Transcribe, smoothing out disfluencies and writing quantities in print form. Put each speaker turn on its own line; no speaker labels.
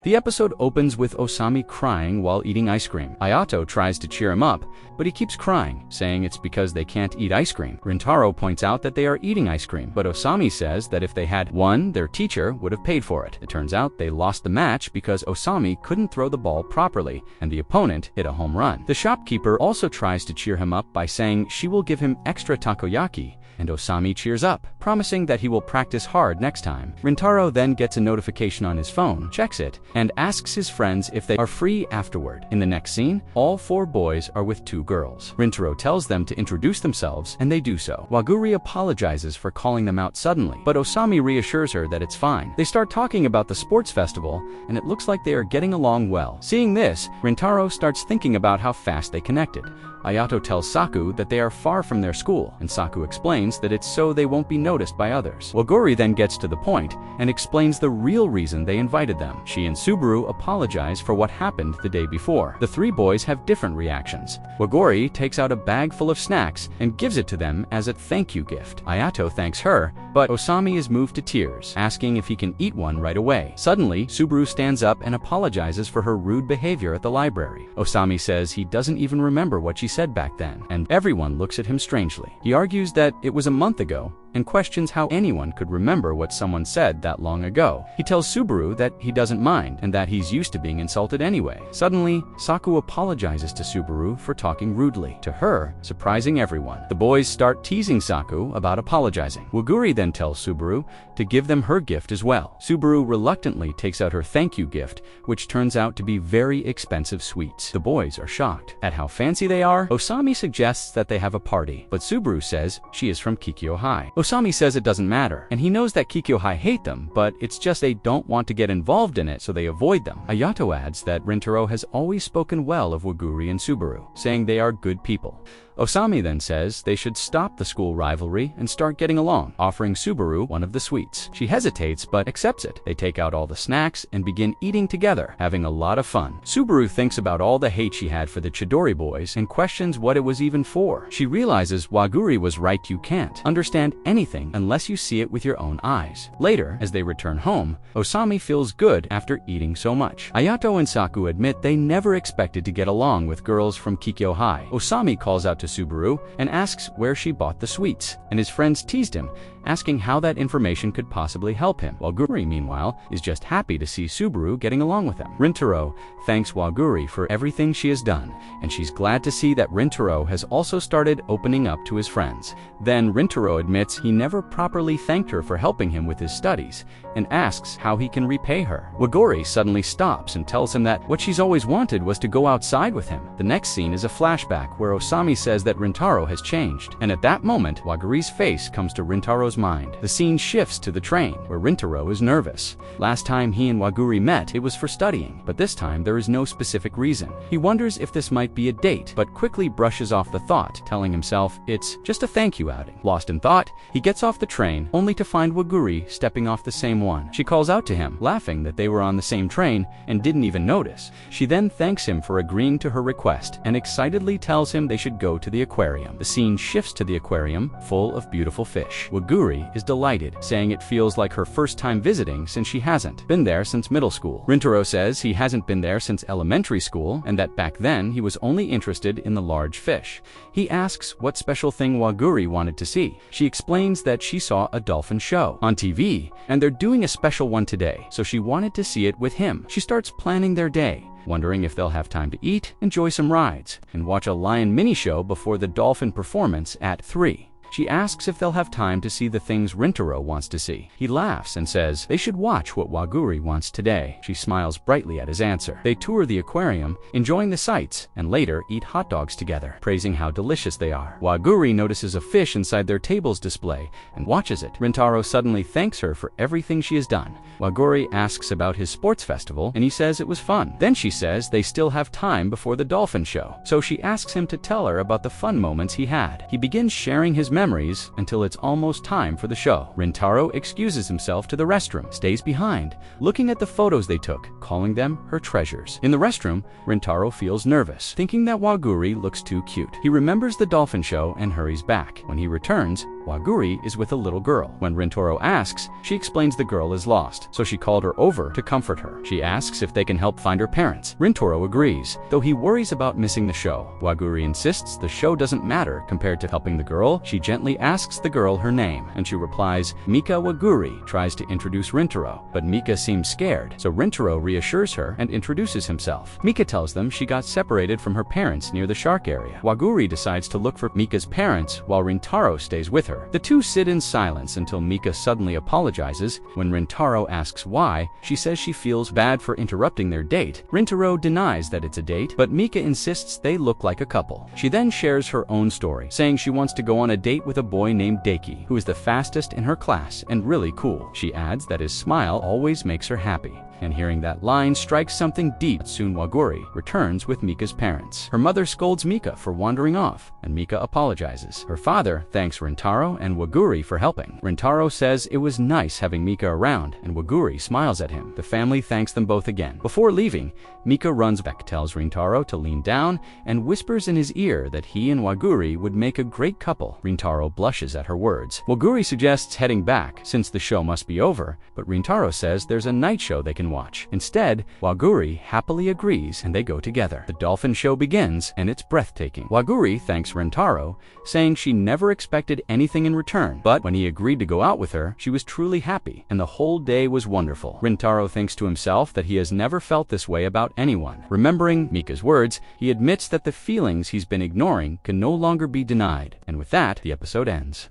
The episode opens with Osami crying while eating ice cream. Ayato tries to cheer him up, but he keeps crying, saying it's because they can't eat ice cream. Rintaro points out that they are eating ice cream, but Osami says that if they had won, their teacher would have paid for it. It turns out they lost the match because Osami couldn't throw the ball properly, and the opponent hit a home run. The shopkeeper also tries to cheer him up by saying she will give him extra takoyaki, and Osami cheers up, promising that he will practice hard next time. Rintaro then gets a notification on his phone, checks it, and asks his friends if they are free afterward. In the next scene, all 4 boys are with 2 girls. Rintaro tells them to introduce themselves, and they do so. Waguri apologizes for calling them out suddenly, but Osami reassures her that it's fine. They start talking about the sports festival, and it looks like they are getting along well. Seeing this, Rintaro starts thinking about how fast they connected. Ayato tells Saku that they are far from their school, and Saku explains that it's so they won't be noticed by others. Waguri then gets to the point and explains the real reason they invited them. She and Subaru apologize for what happened the day before. The 3 boys have different reactions. Waguri takes out a bag full of snacks and gives it to them as a thank you gift. Ayato thanks her, but Osami is moved to tears, asking if he can eat one right away. Suddenly, Subaru stands up and apologizes for her rude behavior at the library. Osami says he doesn't even remember what she said back then, and everyone looks at him strangely. He argues that it was a month ago and questions how anyone could remember what someone said that long ago. He tells Subaru that he doesn't mind and that he's used to being insulted anyway. Suddenly, Saku apologizes to Subaru for talking rudely to her, surprising everyone. The boys start teasing Saku about apologizing. Waguri then tells Subaru to give them her gift as well. Subaru reluctantly takes out her thank you gift, which turns out to be very expensive sweets. The boys are shocked at how fancy they are. Osami suggests that they have a party, but Subaru says she is from Kikyo High. Osami says it doesn't matter, and he knows that Kikyo High hate them, but it's just they don't want to get involved in it, so they avoid them. Ayato adds that Rintaro has always spoken well of Waguri and Subaru, saying they are good people. Osami then says they should stop the school rivalry and start getting along, offering Subaru one of the sweets. She hesitates but accepts it. They take out all the snacks and begin eating together, having a lot of fun. Subaru thinks about all the hate she had for the Chidori boys and questions what it was even for. She realizes Waguri was right, you can't understand anything unless you see it with your own eyes. Later, as they return home, Osami feels good after eating so much. Ayato and Saku admit they never expected to get along with girls from Kikyo High. Osami calls out to Subaru and asks where she bought the sweets, and his friends teased him, asking how that information could possibly help him. Waguri, meanwhile, is just happy to see Subaru getting along with him. Rintaro thanks Waguri for everything she has done, and she's glad to see that Rintaro has also started opening up to his friends. Then Rintaro admits he never properly thanked her for helping him with his studies, and asks how he can repay her. Waguri suddenly stops and tells him that what she's always wanted was to go outside with him. The next scene is a flashback where Osami says that Rintaro has changed, and at that moment, Waguri's face comes to Rintaro's mind. The scene shifts to the train, where Rintaro is nervous. Last time he and Waguri met, it was for studying, but this time there is no specific reason. He wonders if this might be a date, but quickly brushes off the thought, telling himself it's just a thank you outing. Lost in thought, he gets off the train, only to find Waguri stepping off the same one. She calls out to him, laughing that they were on the same train and didn't even notice. She then thanks him for agreeing to her request and excitedly tells him they should go to the aquarium. The scene shifts to the aquarium, full of beautiful fish. Waguri is delighted, saying it feels like her first time visiting since she hasn't been there since middle school. Rintaro says he hasn't been there since elementary school and that back then he was only interested in the large fish. He asks what special thing Waguri wanted to see. She explains that she saw a dolphin show on TV and they're doing a special one today, so she wanted to see it with him. She starts planning their day, wondering if they'll have time to eat, enjoy some rides, and watch a lion mini show before the dolphin performance at 3. She asks if they'll have time to see the things Rintaro wants to see. He laughs and says they should watch what Waguri wants today. She smiles brightly at his answer. They tour the aquarium, enjoying the sights, and later eat hot dogs together, praising how delicious they are. Waguri notices a fish inside their table's display and watches it. Rintaro suddenly thanks her for everything she has done. Waguri asks about his sports festival, and he says it was fun. Then she says they still have time before the dolphin show, so she asks him to tell her about the fun moments he had. He begins sharing his memories until it's almost time for the show. Rintaro excuses himself to the restroom, stays behind, looking at the photos they took, calling them her treasures. In the restroom, Rintaro feels nervous, thinking that Waguri looks too cute. He remembers the dolphin show and hurries back. When he returns, Waguri is with a little girl. When Rintaro asks, she explains the girl is lost, so she called her over to comfort her. She asks if they can help find her parents. Rintaro agrees, though he worries about missing the show. Waguri insists the show doesn't matter compared to helping the girl. She gently asks the girl her name, and she replies, Mika. Waguri tries to introduce Rintaro, but Mika seems scared, so Rintaro reassures her and introduces himself. Mika tells them she got separated from her parents near the shark area. Waguri decides to look for Mika's parents while Rintaro stays with her. The two sit in silence until Mika suddenly apologizes. When Rintaro asks why, she says she feels bad for interrupting their date. Rintaro denies that it's a date, but Mika insists they look like a couple. She then shares her own story, saying she wants to go on a date with a boy named Deki, who is the fastest in her class and really cool. She adds that his smile always makes her happy. And hearing that line strikes something deep. Soon Waguri returns with Mika's parents. Her mother scolds Mika for wandering off, and Mika apologizes. Her father thanks Rintaro and Waguri for helping. Rintaro says it was nice having Mika around, and Waguri smiles at him. The family thanks them both again. Before leaving, Mika runs back, tells Rintaro to lean down, and whispers in his ear that he and Waguri would make a great couple. Rintaro blushes at her words. Waguri suggests heading back, since the show must be over, but Rintaro says there's a night show they can watch. Instead, Waguri happily agrees and they go together. The dolphin show begins and it's breathtaking. Waguri thanks Rintaro, saying she never expected anything in return, but when he agreed to go out with her, she was truly happy and the whole day was wonderful. Rintaro thinks to himself that he has never felt this way about anyone. Remembering Mika's words, he admits that the feelings he's been ignoring can no longer be denied. And with that, the episode ends.